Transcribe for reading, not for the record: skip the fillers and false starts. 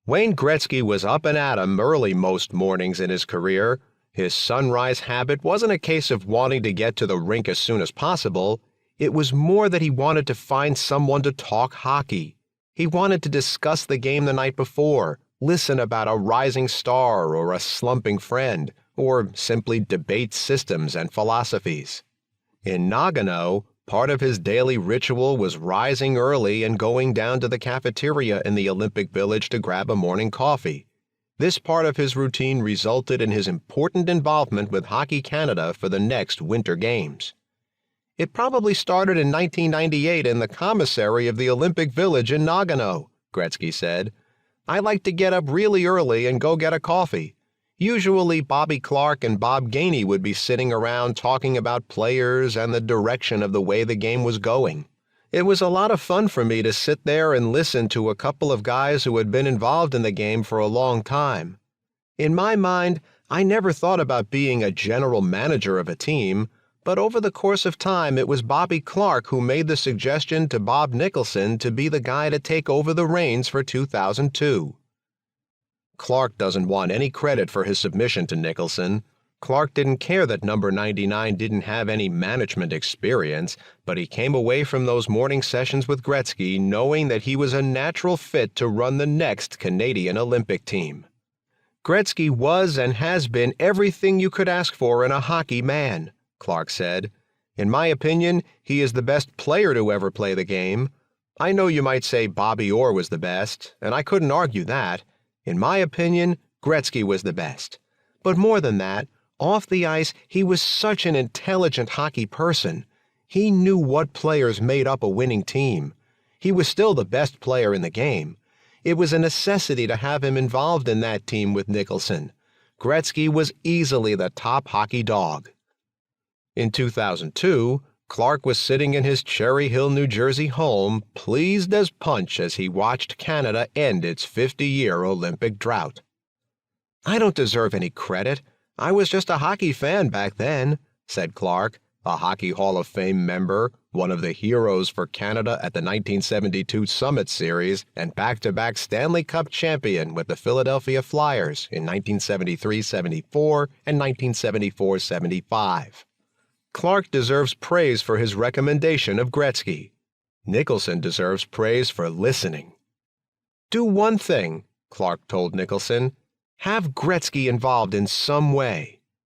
Wayne Gretzky was up and at 'em early most mornings in his career. His sunrise habit wasn't a case of wanting to get to the rink as soon as possible. It was more that he wanted to find someone to talk hockey. He wanted to discuss the game the night before, listen about a rising star or a slumping friend, or simply debate systems and philosophies. In Nagano, part of his daily ritual was rising early and going down to the cafeteria in the Olympic Village to grab a morning coffee. This part of his routine resulted in his important involvement with Hockey Canada for the next Winter Games. It probably started in 1998 in the commissary of the Olympic Village in Nagano, Gretzky said. I like to get up really early and go get a coffee. Usually Bobby Clarke and Bob Gainey would be sitting around talking about players and the direction of the way the game was going. It was a lot of fun for me to sit there and listen to a couple of guys who had been involved in the game for a long time. In my mind, I never thought about being a general manager of a team, but over the course of time it was Bobby Clarke who made the suggestion to Bob Nicholson to be the guy to take over the reins for 2002. Clarke doesn't want any credit for his submission to Nicholson. Clarke didn't care that number 99 didn't have any management experience, but he came away from those morning sessions with Gretzky knowing that he was a natural fit to run the next Canadian Olympic team. Gretzky was and has been everything you could ask for in a hockey man, Clarke said. In my opinion, he is the best player to ever play the game. I know you might say Bobby Orr was the best, and I couldn't argue that. In my opinion, Gretzky was the best. But more than that, off the ice, he was such an intelligent hockey person. He knew what players made up a winning team. He was still the best player in the game. It was a necessity to have him involved in that team with Nicholson. Gretzky was easily the top hockey dog. In 2002, Clarke was sitting in his Cherry Hill, New Jersey home, pleased as punch as he watched Canada end its 50-year Olympic drought. I don't deserve any credit. I was just a hockey fan back then, said Clarke, a Hockey Hall of Fame member, one of the heroes for Canada at the 1972 Summit Series, and back-to-back Stanley Cup champion with the Philadelphia Flyers in 1973-74 and 1974-75. Clarke deserves praise for his recommendation of Gretzky. Nicholson deserves praise for listening. Do one thing, Clarke told Nicholson. Have Gretzky involved in some way.